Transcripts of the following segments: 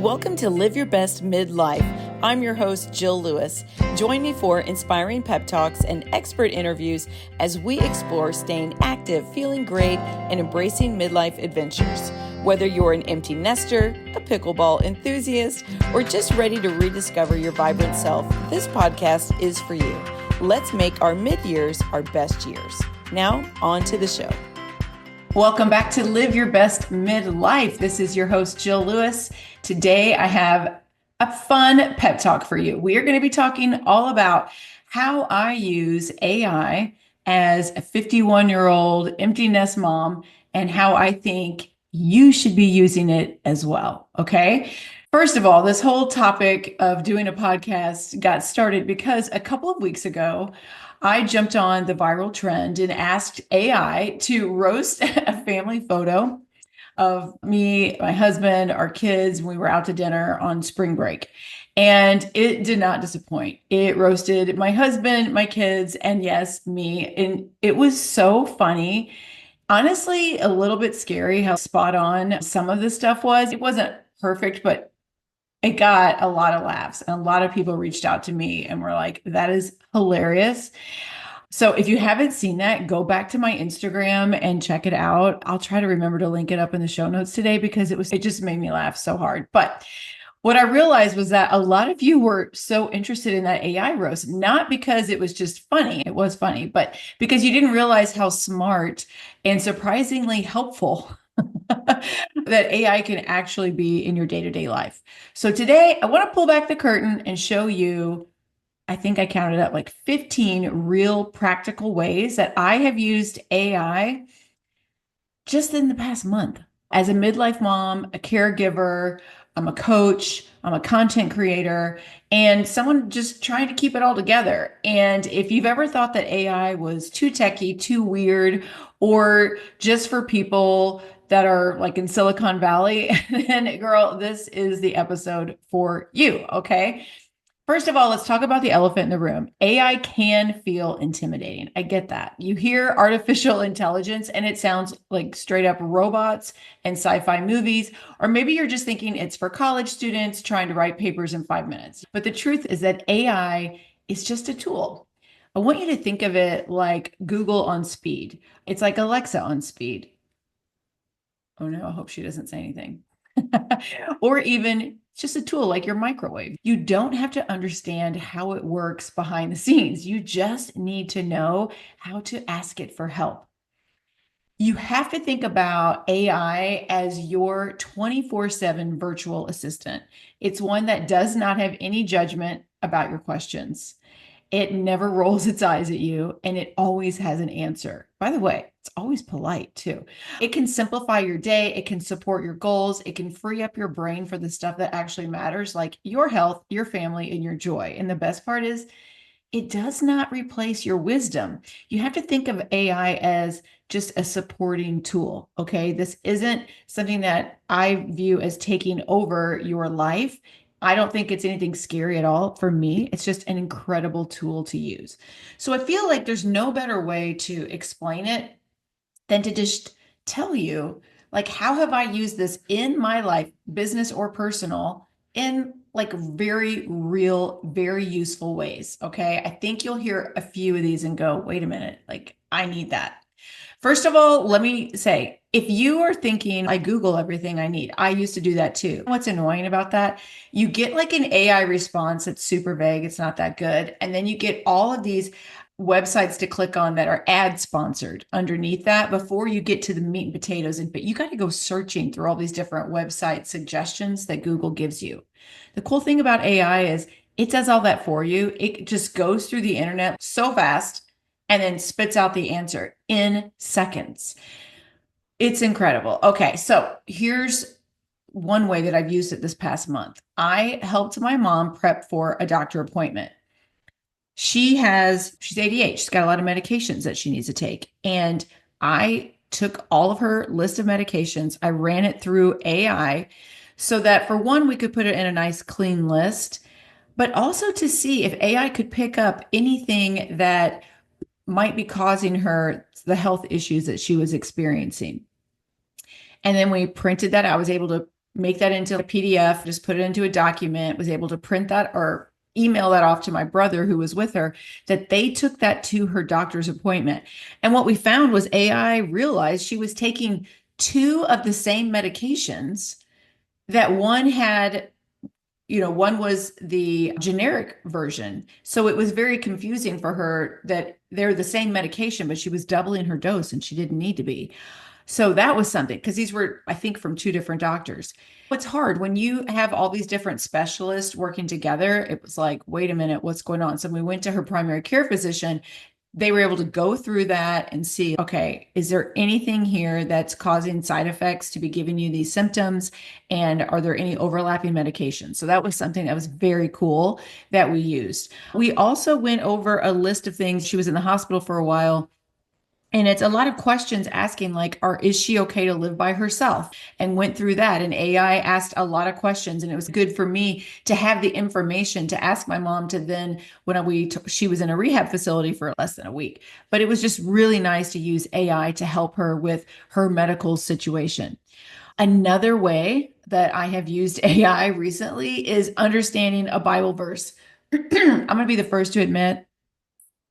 Welcome to Live Your Best Midlife. I'm your host, Jill Lewis. Join me for inspiring pep talks and expert interviews as we explore staying active, feeling great, and embracing midlife adventures. Whether you're an empty nester, a pickleball enthusiast, or just ready to rediscover your vibrant self, this podcast is for you. Let's make our mid-years our best years. Now, on to the show. Welcome back to Live Your Best Midlife. This is your host, Jill Lewis. Today, I have a fun pep talk for you. We are going to be talking all about how I use AI as a 51-year-old empty nest mom and how I think you should be using it as well. Okay. First of all, this whole topic of doing a podcast got started because a couple of weeks ago, I jumped on the viral trend and asked AI to roast a family photo of me, my husband, our kids. We were out to dinner on spring break, and it did not disappoint. It roasted my husband, my kids, and yes, me. And it was so funny. Honestly, a little bit scary how spot on some of this stuff was. It wasn't perfect, but it got a lot of laughs, and a lot of people reached out to me and were like, that is hilarious. So if you haven't seen that, go back to my Instagram and check it out. I'll try to remember to link it up in the show notes today because it just made me laugh so hard. But what I realized was that a lot of you were so interested in that AI roast, not because it was just funny. It was funny, but because you didn't realize how smart and surprisingly helpful that AI can actually be in your day-to-day life. So today I want to pull back the curtain and show you, I think I counted up like 15 real practical ways that I have used AI just in the past month. As a midlife mom, a caregiver, I'm a coach, I'm a content creator, and someone just trying to keep it all together. And if you've ever thought that AI was too techy, too weird, or just for people that are like in Silicon Valley, then girl, this is the episode for you, okay? First of all, let's talk about the elephant in the room. AI can feel intimidating. I get that. You hear artificial intelligence and it sounds like straight up robots and sci-fi movies, or maybe you're just thinking it's for college students trying to write papers in 5 minutes. But the truth is that AI is just a tool. I want you to think of it like Google on speed. It's like Alexa on speed. Oh no, I hope she doesn't say anything. Or even just a tool like your microwave. You don't have to understand how it works behind the scenes. You just need to know how to ask it for help. You have to think about AI as your 24/7 virtual assistant. It's one that does not have any judgment about your questions. It never rolls its eyes at you, and it always has an answer. By the way, it's always polite too. It can simplify your day. It can support your goals. It can free up your brain for the stuff that actually matters, like your health, your family, and your joy. And the best part is, it does not replace your wisdom. You have to think of AI as just a supporting tool, okay? This isn't something that I view as taking over your life. I don't think it's anything scary at all for me. It's just an incredible tool to use. So I feel like there's no better way to explain it than to just tell you, like, how have I used this in my life, business or personal, in like very real, very useful ways. Okay. I think you'll hear a few of these and go, wait a minute, like I need that. First of all, let me say, if you are thinking, I Google everything I need, I used to do that too. What's annoying about that? You get like an AI response that's super vague. It's not that good. And then you get all of these websites to click on that are ad sponsored underneath that before you get to the meat and potatoes. But you got to go searching through all these different website suggestions that Google gives you. The cool thing about AI is it does all that for you. It just goes through the internet so fast and then spits out the answer in seconds. It's incredible. Okay, so here's one way that I've used it this past month. I helped my mom prep for a doctor appointment. She's ADHD. She's got a lot of medications that she needs to take. And I took all of her list of medications. I ran it through AI so that for one, we could put it in a nice clean list, but also to see if AI could pick up anything that might be causing her the health issues that she was experiencing. And then we printed that. I was able to make that into a PDF, just put it into a document, was able to print that or email that off to my brother who was with her, that they took that to her doctor's appointment. And what we found was AI realized she was taking two of the same medications, that one had, one was the generic version. So it was very confusing for her that they're the same medication, but she was doubling her dose and she didn't need to be. So that was something, because these were, I think, from two different doctors. It's hard when you have all these different specialists working together. It was like, wait a minute, what's going on? So we went to her primary care physician. They were able to go through that and see, okay, is there anything here that's causing side effects to be giving you these symptoms? And are there any overlapping medications? So that was something that was very cool that we used. We also went over a list of things. She was in the hospital for a while, and it's a lot of questions asking, like, is she okay to live by herself? And went through that. And AI asked a lot of questions. And it was good for me to have the information to ask my mom to then, she was in a rehab facility for less than a week. But it was just really nice to use AI to help her with her medical situation. Another way that I have used AI recently is understanding a Bible verse. I'm going to be the first to admit,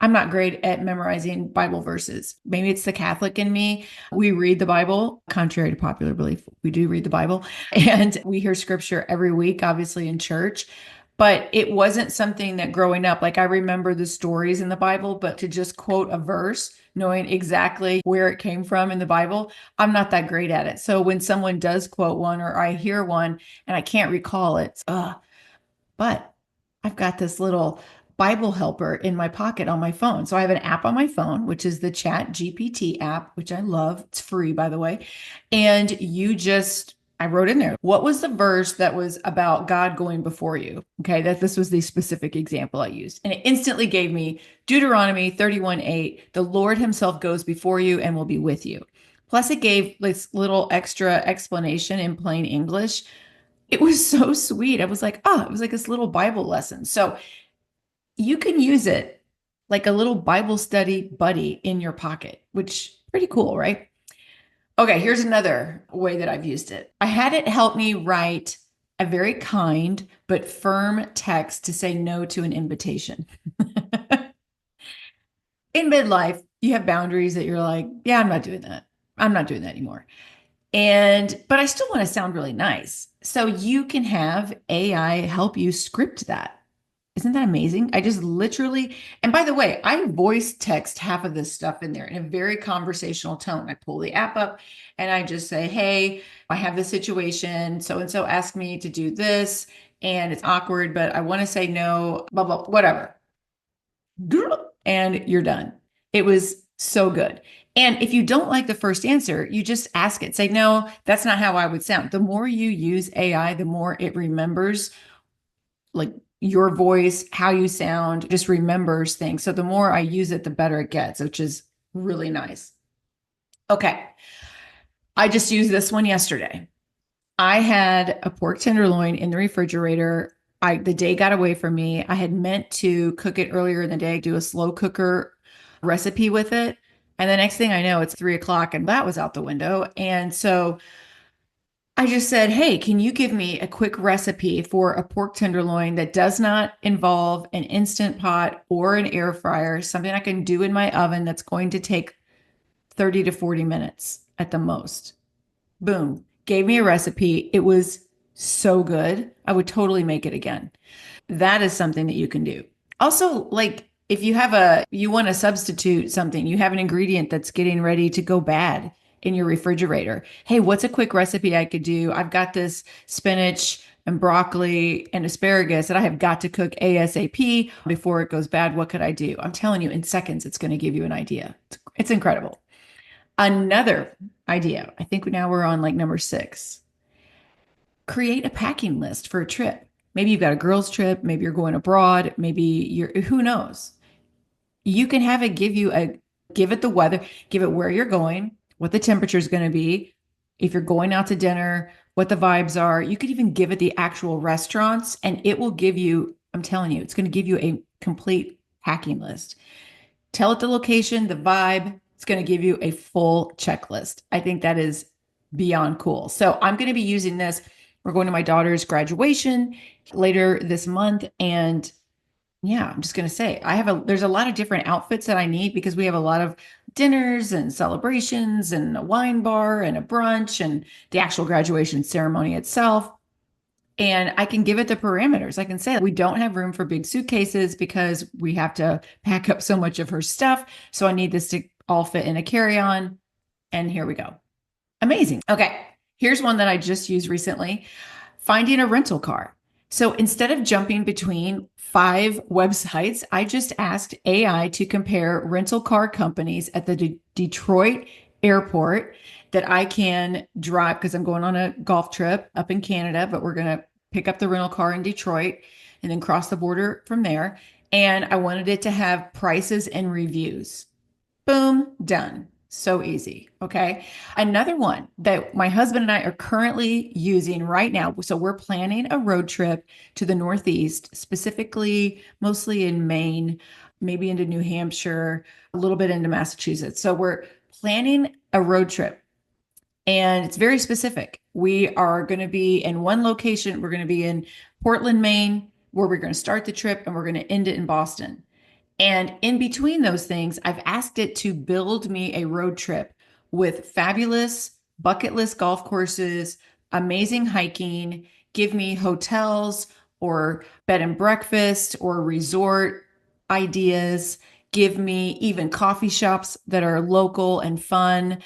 I'm not great at memorizing Bible verses. Maybe it's the Catholic in me. We read the Bible, contrary to popular belief. We do read the Bible, and we hear scripture every week, obviously in church. But it wasn't something that growing up, like I remember the stories in the Bible, but to just quote a verse, knowing exactly where it came from in the Bible, I'm not that great at it. So when someone does quote one or I hear one and I can't recall it, but I've got this little Bible helper in my pocket on my phone. So I have an app on my phone, which is the Chat GPT app, which I love. It's free, by the way. And I wrote in there, what was the verse that was about God going before you? Okay, that this was the specific example I used. And it instantly gave me Deuteronomy 31:8. The Lord himself goes before you and will be with you. Plus, it gave this little extra explanation in plain English. It was so sweet. I was like, oh, it was like this little Bible lesson. So you can use it like a little Bible study buddy in your pocket, which pretty cool, right? Okay, here's another way that I've used it. I had it help me write a very kind but firm text to say no to an invitation. In midlife, you have boundaries that you're like, yeah, I'm not doing that. I'm not doing that anymore. But I still want to sound really nice. So you can have AI help you script that. Isn't that amazing? I just literally, and by the way, I voice text half of this stuff in there in a very conversational tone. I pull the app up and I just say, hey, I have this situation. So and so asked me to do this, and it's awkward, but I want to say no, blah, blah, whatever. And you're done. It was so good. And if you don't like the first answer, you just ask it. Say, no, that's not how I would sound. The more you use AI, the more it remembers, like, your voice, how you sound, just remembers things. So the more I use it, the better it gets, which is really nice. Okay. I just used this one yesterday. I had a pork tenderloin in the refrigerator. The day got away from me. I had meant to cook it earlier in the day, do a slow cooker recipe with it. And the next thing I know, it's 3 o'clock and that was out the window. And so I just said, hey, can you give me a quick recipe for a pork tenderloin that does not involve an instant pot or an air fryer, something I can do in my oven that's going to take 30 to 40 minutes at the most? Boom, gave me a recipe. It was so good. I would totally make it again. That is something that you can do. Also, like, if you want to substitute something, you have an ingredient that's getting ready to go bad in your refrigerator. Hey, what's a quick recipe I could do? I've got this spinach and broccoli and asparagus that I have got to cook ASAP before it goes bad. What could I do? I'm telling you, in seconds, it's going to give you an idea. It's incredible. Another idea. I think now we're on like number 6. Create a packing list for a trip. Maybe you've got a girls' trip, maybe you're going abroad, maybe who knows? You can have it give it the weather, give it where you're going, what the temperature is going to be, if you're going out to dinner, what the vibes are. You could even give it the actual restaurants, and it will give you, I'm telling you, it's going to give you a complete packing list. Tell it the location, the vibe. It's going to give you a full checklist. I think that is beyond cool. So I'm going to be using this We're going to my daughter's graduation later this month. And yeah, I'm just going to say there's a lot of different outfits that I need because we have a lot of dinners and celebrations and a wine bar and a brunch and the actual graduation ceremony itself. And I can give it the parameters. I can say we don't have room for big suitcases because we have to pack up so much of her stuff. So I need this to all fit in a carry-on. And here we go. Amazing. Okay. Here's one that I just used recently, finding a rental car. So instead of jumping between 5 websites, I just asked AI to compare rental car companies at the Detroit airport that I can drive because I'm going on a golf trip up in Canada, but we're going to pick up the rental car in Detroit and then cross the border from there. And I wanted it to have prices and reviews. Boom, done. So easy. Okay. Another one that my husband and I are currently using right now. So we're planning a road trip to the Northeast, specifically mostly in Maine, maybe into New Hampshire, a little bit into Massachusetts. So we're planning a road trip and it's very specific. We are going to be in one location. We're going to be in Portland, Maine, where we're going to start the trip and we're going to end it in Boston. And in between those things, I've asked it to build me a road trip with fabulous bucket list golf courses, amazing hiking, give me hotels or bed and breakfast or resort ideas, give me even coffee shops that are local and fun.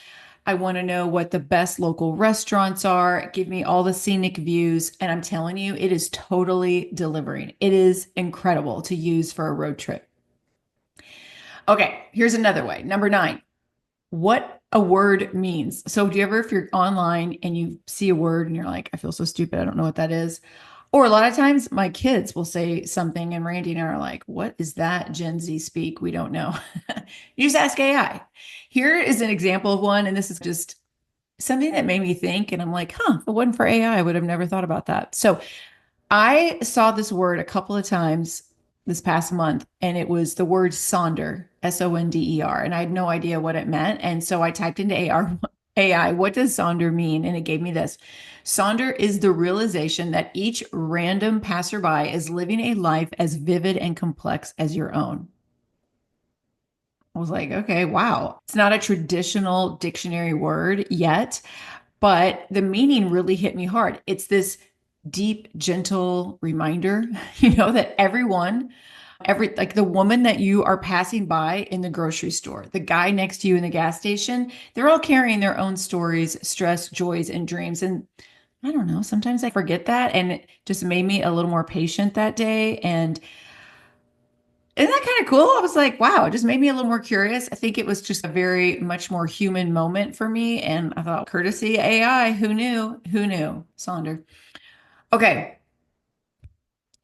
I want to know what the best local restaurants are, give me all the scenic views. And I'm telling you, it is totally delivering. It is incredible to use for a road trip. Okay, here's another way. Number 9, what a word means. So do you ever, if you're online and you see a word and you're like, I feel so stupid, I don't know what that is. Or a lot of times my kids will say something and Randy and I are like, what is that Gen Z speak? We don't know. You just ask AI. Here is an example of one. And this is just something that made me think. And I'm like, if it wasn't for AI, I would have never thought about that. So I saw this word a couple of times this past month, and it was the word Sonder, Sonder. And I had no idea what it meant. And so I typed into AI, what does Sonder mean? And it gave me this. Sonder is the realization that each random passerby is living a life as vivid and complex as your own. I was like, okay, wow. It's not a traditional dictionary word yet, but the meaning really hit me hard. It's this deep, gentle reminder, that like the woman that you are passing by in the grocery store, the guy next to you in the gas station, they're all carrying their own stories, stress, joys, and dreams. And I don't know, sometimes I forget that. And it just made me a little more patient that day. And isn't that kind of cool? I was like, wow, it just made me a little more curious. I think it was just a very much more human moment for me. And I thought, courtesy AI, who knew? Who knew? Sonder. Okay,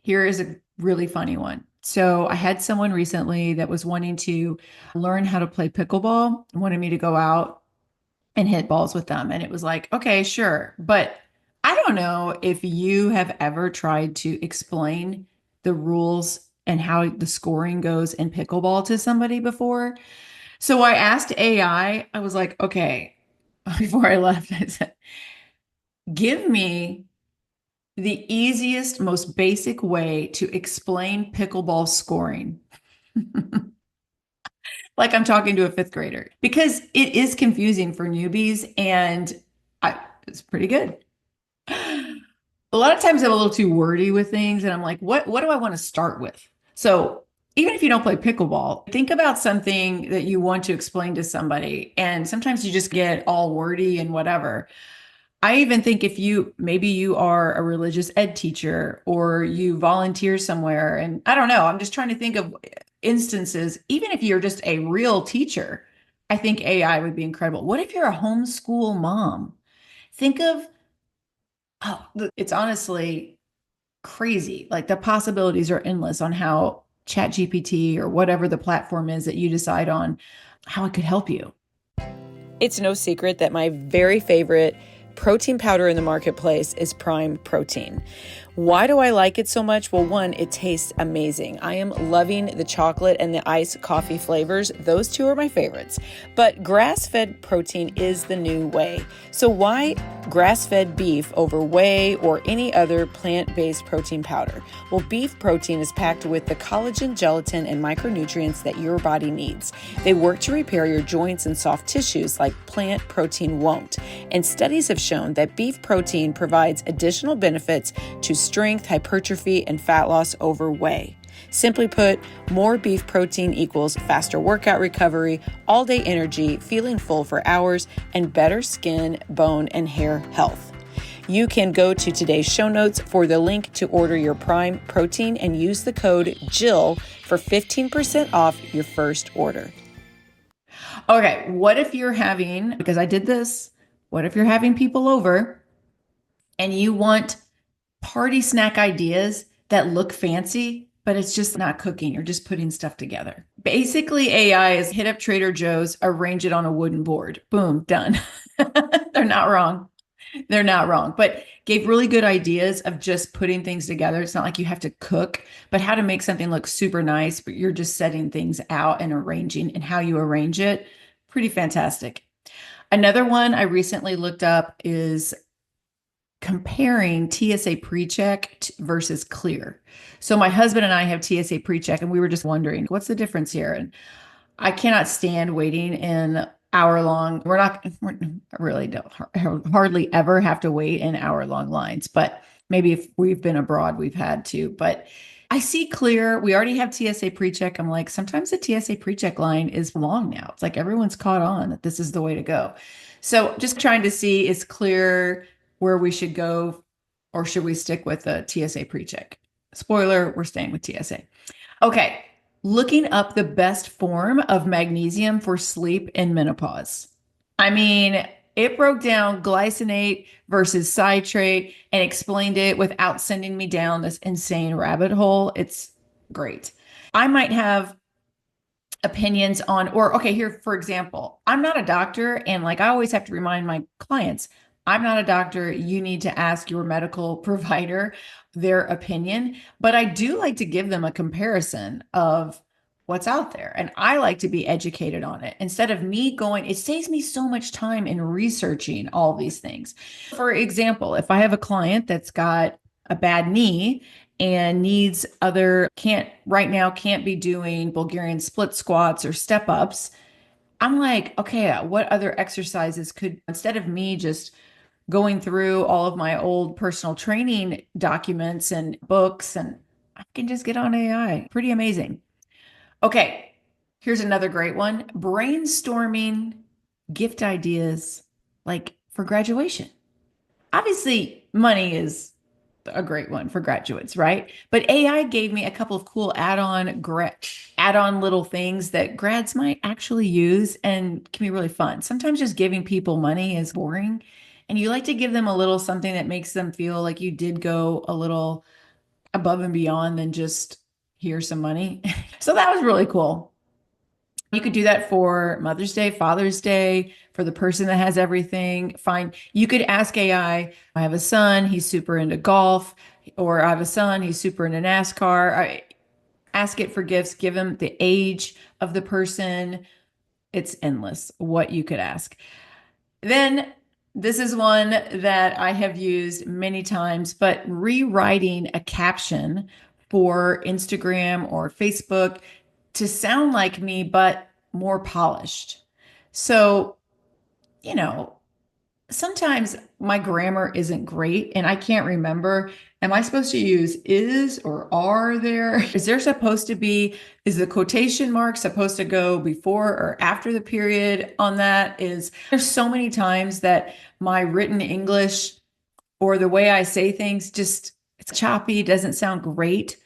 here is a really funny one. So I had someone recently that was wanting to learn how to play pickleball, wanted me to go out and hit balls with them. And it was like, okay, sure. But I don't know if you have ever tried to explain the rules and how the scoring goes in pickleball to somebody before. So I asked I was like, okay, before I left, I said, give me the easiest, most basic way to explain pickleball scoring. Like I'm talking to a fifth grader because it is confusing for newbies and it's pretty good. A lot of times I'm a little too wordy with things and I'm like, what do I want to start with? So even if you don't play pickleball, think about something that you want to explain to somebody. And sometimes you just get all wordy and whatever. I even think if maybe you are a religious ed teacher or you volunteer somewhere, and I don't know, I'm just trying to think of instances, even if you're just a real teacher, I think AI would be incredible. What if you're a homeschool mom? Think of, it's honestly crazy. Like the possibilities are endless on how ChatGPT or whatever the platform is that you decide on, how it could help you. It's no secret that my very favorite protein powder in the marketplace is Prime Protein. Why do I like it so much? Well, one, it tastes amazing. I am loving the chocolate and the iced coffee flavors. Those two are my favorites. But grass-fed protein is the new way. So why grass-fed beef over whey or any other plant-based protein powder? Well, beef protein is packed with the collagen, gelatin, and micronutrients that your body needs. They work to repair your joints and soft tissues like plant protein won't. And studies have shown that beef protein provides additional benefits to strength, hypertrophy, and fat loss over whey. Simply put, more beef protein equals faster workout recovery, all-day energy, feeling full for hours, and better skin, bone, and hair health. You can go to today's show notes for the link to order your Prime Protein and use the code JILL for 15% off your first order. Okay, what if you're having, because I did this, what if you're having people over and you want party snack ideas that look fancy, but it's just not cooking. You're just putting stuff together. Basically, AI is hit up Trader Joe's, arrange it on a wooden board. Boom, done. They're not wrong. They're not wrong, but gave really good ideas of just putting things together. It's not like you have to cook, but how to make something look super nice, but you're just setting things out and arranging, and how you arrange it. Pretty fantastic. Another one I recently looked up is comparing TSA PreCheck versus Clear. So my husband and I have TSA PreCheck, and we were just wondering, what's the difference here? And I cannot stand waiting in hour-long. We really don't hardly ever have to wait in hour-long lines, but maybe if we've been abroad, we've had to. But I see Clear. We already have TSA PreCheck. I'm like, sometimes the TSA PreCheck line is long now. It's like everyone's caught on that this is the way to go. So just trying to see, is Clear where we should go, or should we stick with the TSA PreCheck? Spoiler, we're staying with TSA. Okay, looking up the best form of magnesium for sleep in menopause. I mean, it broke down glycinate versus citrate and explained it without sending me down this insane rabbit hole. It's great. I might have opinions on, or okay, here, for example, I'm not a doctor. And like I always have to remind my clients, I'm not a doctor. You need to ask your medical provider their opinion. But I do like to give them a comparison of what's out there. And I like to be educated on it instead of me going, it saves me so much time in researching all these things. For example, if I have a client that's got a bad knee and needs can't be doing Bulgarian split squats or step ups, I'm like, okay, what other exercises could, instead of me just going through all of my old personal training documents and books, and I can just get on AI. Pretty amazing. Okay, here's another great one. Brainstorming gift ideas like for graduation. Obviously, money is a great one for graduates, right? But AI gave me a couple of cool add-on little things that grads might actually use and can be really fun. Sometimes just giving people money is boring, and you like to give them a little something that makes them feel like you did go a little above and beyond than just here's some money. So that was really cool. You could do that for Mother's Day, Father's Day, for the person that has everything. Fine. You could ask AI, I have a son, he's super into golf, or I have a son, he's super into NASCAR. Ask it for gifts, give him the age of the person. It's endless what you could ask. Then this is one that I have used many times, but rewriting a caption for Instagram or Facebook to sound like me, but more polished. So, sometimes my grammar isn't great and I can't remember. Am I supposed to use is or are there? Is the quotation mark supposed to go before or after the period on that? There's so many times that my written English or the way I say things it's choppy, doesn't sound great.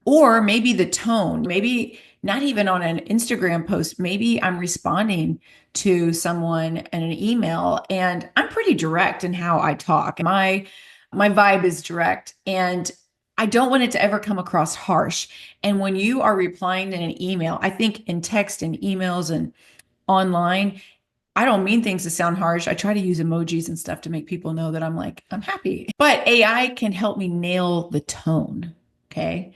Or maybe the tone, maybe not even on an Instagram post, maybe I'm responding to someone in an email and I'm pretty direct in how I talk. My vibe is direct and I don't want it to ever come across harsh. And when you are replying in an email, I think in text and emails and online, I don't mean things to sound harsh. I try to use emojis and stuff to make people know that I'm like, I'm happy. But AI can help me nail the tone. Okay.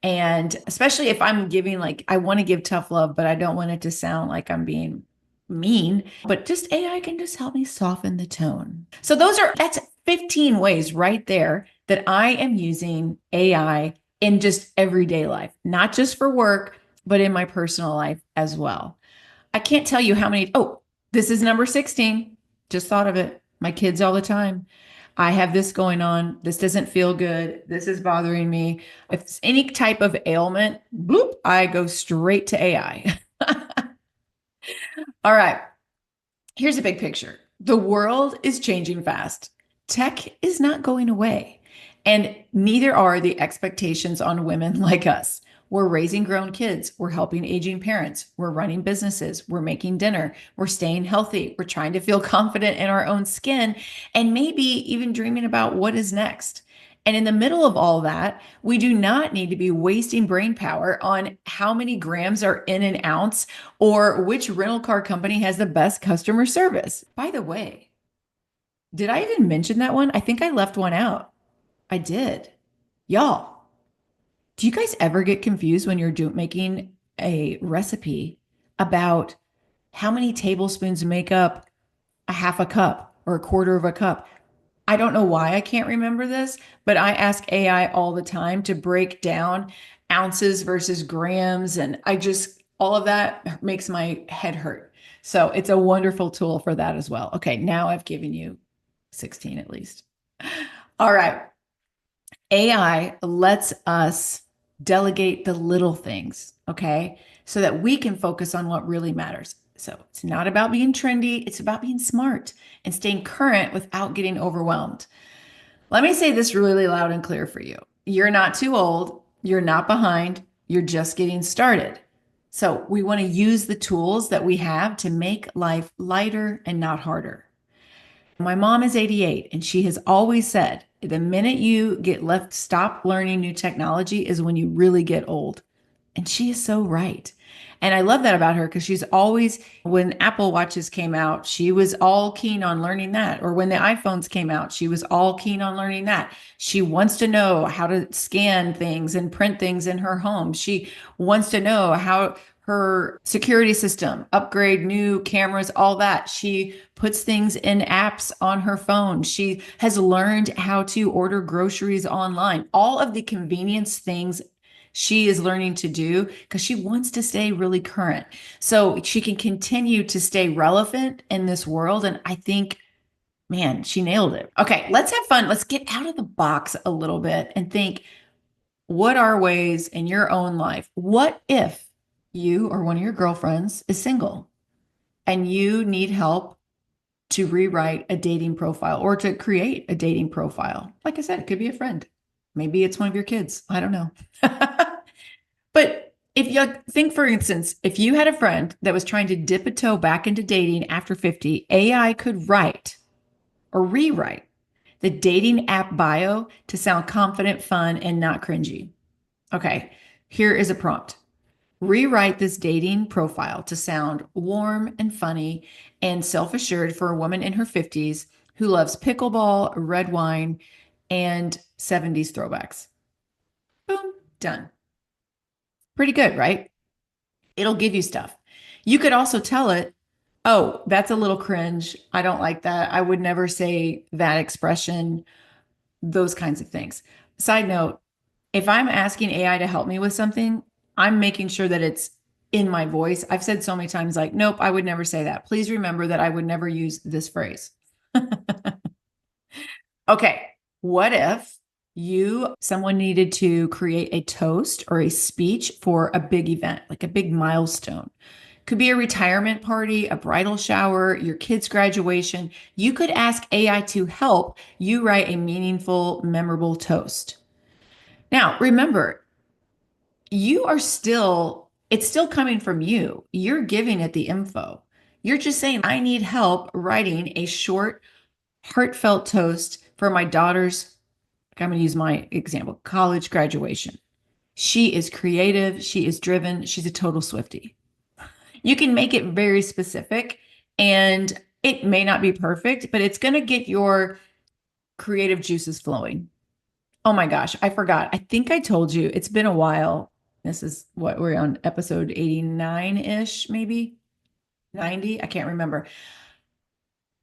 And especially if I'm giving, like, I want to give tough love, but I don't want it to sound like I'm being mean. But just AI can just help me soften the tone. So that's 15 ways right there that I am using AI in just everyday life, not just for work, but in my personal life as well. I can't tell you how many. Oh, this is number 16. Just thought of it. My kids all the time. I have this going on. This doesn't feel good. This is bothering me. If it's any type of ailment, bloop, I go straight to AI. All right. Here's a big picture. The world is changing fast. Tech is not going away, and neither are the expectations on women like us. We're raising grown kids. We're helping aging parents. We're running businesses. We're making dinner. We're staying healthy. We're trying to feel confident in our own skin and maybe even dreaming about what is next. And in the middle of all that, we do not need to be wasting brain power on how many grams are in an ounce or which rental car company has the best customer service. By the way, did I even mention that one? I think I left one out. I did. Y'all, do you guys ever get confused when you're making a recipe about how many tablespoons make up a half a cup or a quarter of a cup? I don't know why I can't remember this, but I ask AI all the time to break down ounces versus grams. And all of that makes my head hurt. So it's a wonderful tool for that as well. Okay, now I've given you 16 at least. All right. AI lets us delegate the little things, okay? So that we can focus on what really matters. So it's not about being trendy, it's about being smart and staying current without getting overwhelmed. Let me say this really loud and clear for you. You're not too old, you're not behind, you're just getting started. So we want to use the tools that we have to make life lighter and not harder. My mom is 88 and she has always said the minute you get left, stop learning new technology is when you really get old. And she is so right. And I love that about her because she's always, when Apple Watches came out, she was all keen on learning that. Or when the iPhones came out, she was all keen on learning that. She wants to know how to scan things and print things in her home. She wants to know how her security system, upgrade new cameras, all that. She puts things in apps on her phone. She has learned how to order groceries online. All of the convenience things she is learning to do because she wants to stay really current. So she can continue to stay relevant in this world. And I think, man, she nailed it. Okay, let's have fun. Let's get out of the box a little bit and think, what are ways in your own life? What if you or one of your girlfriends is single and you need help to rewrite a dating profile or to create a dating profile? Like I said, it could be a friend. Maybe it's one of your kids. I don't know. But if you think, for instance, if you had a friend that was trying to dip a toe back into dating after 50, AI could write or rewrite the dating app bio to sound confident, fun, and not cringy. Okay, here is a prompt. Rewrite this dating profile to sound warm and funny and self assured for a woman in her 50s who loves pickleball, red wine, and 70s throwbacks. Boom, done. Pretty good, right? It'll give you stuff. You could also tell it, oh, that's a little cringe. I don't like that. I would never say that expression, those kinds of things. Side note, if I'm asking AI to help me with something, I'm making sure that it's in my voice. I've said so many times, like, nope, I would never say that. Please remember that I would never use this phrase. Okay. What if someone needed to create a toast or a speech for a big event, like a big milestone? Could be a retirement party, a bridal shower, your kid's graduation. You could ask AI to help you write a meaningful, memorable toast. Now, remember, it's still coming from you. You're giving it the info. You're just saying, I need help writing a short, heartfelt toast for my daughter's, I'm going to use my example, college graduation. She is creative. She is driven. She's a total Swiftie. You can make it very specific And it may not be perfect, but it's going to get your creative juices flowing. Oh my gosh, I forgot. I think I told you it's been a while. This is what we're on, episode 89-ish, maybe 90. I can't remember.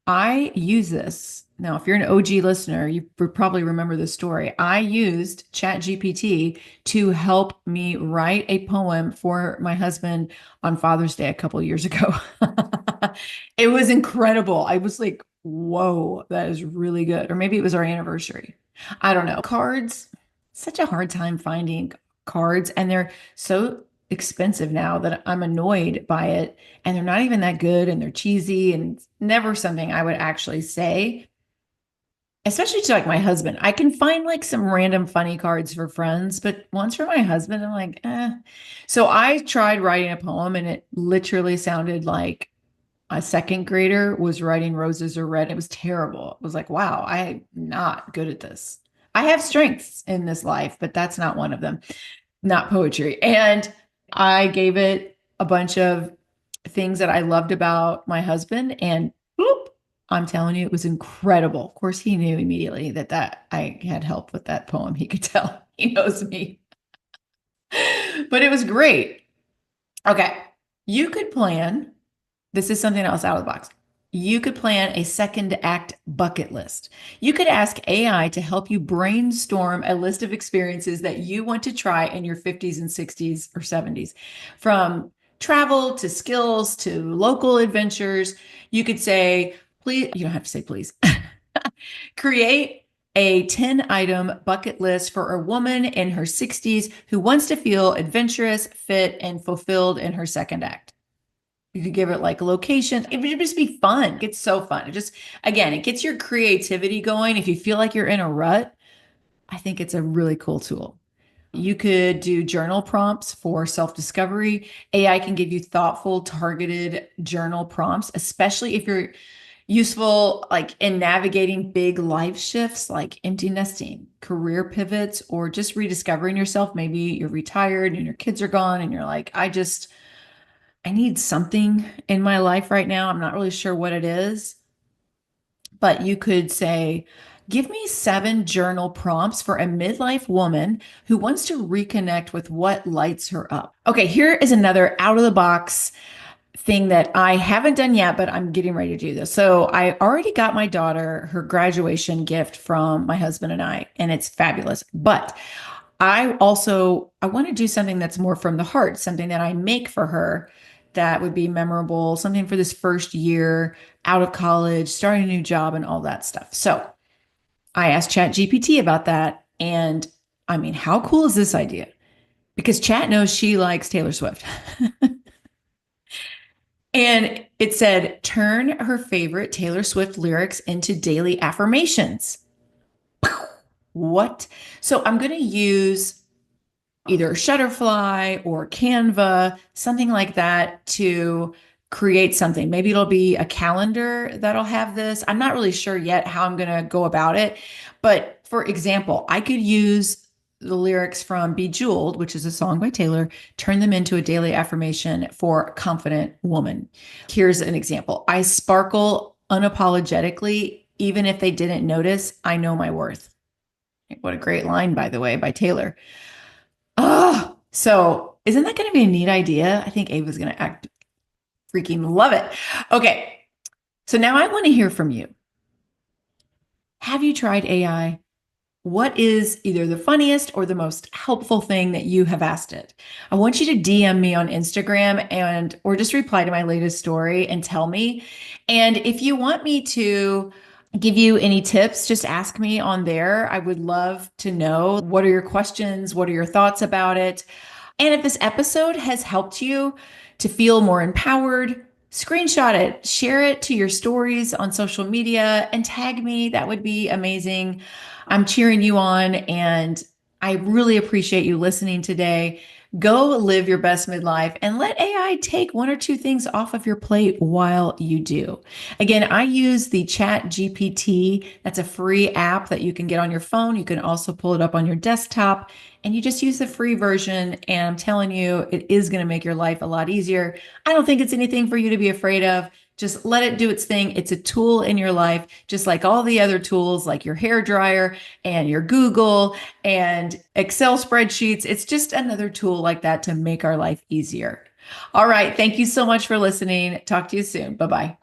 I use this. Now, if you're an OG listener, you probably remember this story. I used ChatGPT to help me write a poem for my husband on Father's Day a couple of years ago. It was incredible. I was like, whoa, that is really good. Or maybe it was our anniversary. I don't know. Cards, such a hard time finding cards, and they're so expensive now that I'm annoyed by it, and they're not even that good, and they're cheesy, and it's never something I would actually say, especially to like my husband. I can find like some random funny cards for friends, but once for my husband, I'm like, eh. So I tried writing a poem, and it literally sounded like a second grader was writing roses are red. It was terrible. It was like, wow, I'm not good at this. I have strengths in this life, but that's not one of them, not poetry. And I gave it a bunch of things that I loved about my husband, and bloop, I'm telling you, it was incredible. Of course, he knew immediately that I had help with that poem. He could tell. He knows me. But it was great. Okay. You could plan, this is something else out of the box. You could plan a second act bucket list. You could ask AI to help you brainstorm a list of experiences that you want to try in your 50s and 60s or 70s, from travel to skills to local adventures. You could say, please, you don't have to say please, create a 10-item bucket list for a woman in her 60s who wants to feel adventurous, fit, and fulfilled in her second act. You could give it like a location. It would just be fun. It's so fun. It just, again, it gets your creativity going. If you feel like you're in a rut, I think it's a really cool tool. You could do journal prompts for self-discovery. AI can give you thoughtful, targeted journal prompts, especially if you're useful like in navigating big life shifts like empty nesting, career pivots, or just rediscovering yourself. Maybe you're retired and your kids are gone and you're like, I need something in my life right now. I'm not really sure what it is, but you could say, give me 7 journal prompts for a midlife woman who wants to reconnect with what lights her up. Okay, here is another out of the box thing that I haven't done yet, but I'm getting ready to do this. So I already got my daughter her graduation gift from my husband and I, and it's fabulous. But I want to do something that's more from the heart, something that I make for her that would be memorable, something for this first year out of college, starting a new job, and all that stuff. So I asked ChatGPT about that. And I mean, how cool is this idea? Because Chat knows she likes Taylor Swift. And it said, turn her favorite Taylor Swift lyrics into daily affirmations. What? So I'm going to use either Shutterfly or Canva, something like that, to create something. Maybe it'll be a calendar that'll have this. I'm not really sure yet how I'm going to go about it. But for example, I could use the lyrics from Bejeweled, which is a song by Taylor, turn them into a daily affirmation for a confident woman. Here's an example. I sparkle unapologetically, even if they didn't notice. I know my worth. What a great line, by the way, by Taylor. Oh, so isn't that going to be a neat idea? I think Ava's going to act freaking love it. Okay. So now I want to hear from you. Have you tried AI? What is either the funniest or the most helpful thing that you have asked it? I want you to DM me on Instagram and or just reply to my latest story and tell me. And if you want me to give you any tips, just ask me on there. I would love to know, what are your questions? What are your thoughts about it? And if this episode has helped you to feel more empowered, screenshot it, share it to your stories on social media, and tag me. That would be amazing. I'm cheering you on, and I really appreciate you listening today. Go live your best midlife and let AI take 1 or 2 things off of your plate while you do. Again, I use the Chat GPT. That's a free app that you can get on your phone. You can also pull it up on your desktop, and you just use the free version. And I'm telling you, it is going to make your life a lot easier. I don't think it's anything for you to be afraid of. Just let it do its thing. It's a tool in your life, just like all the other tools, like your hair dryer and your Google and Excel spreadsheets. It's just another tool like that to make our life easier. All right. Thank you so much for listening. Talk to you soon. Bye-bye.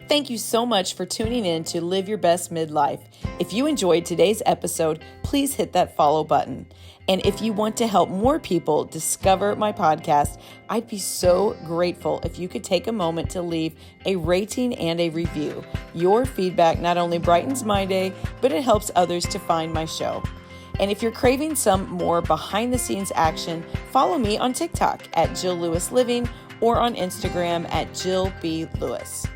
Thank you so much for tuning in to Live Your Best Midlife. If you enjoyed today's episode, please hit that follow button. And if you want to help more people discover my podcast, I'd be so grateful if you could take a moment to leave a rating and a review. Your feedback not only brightens my day, but it helps others to find my show. And if you're craving some more behind the scenes action, follow me on TikTok at Jill Lewis Living or on Instagram at Jill B. Lewis.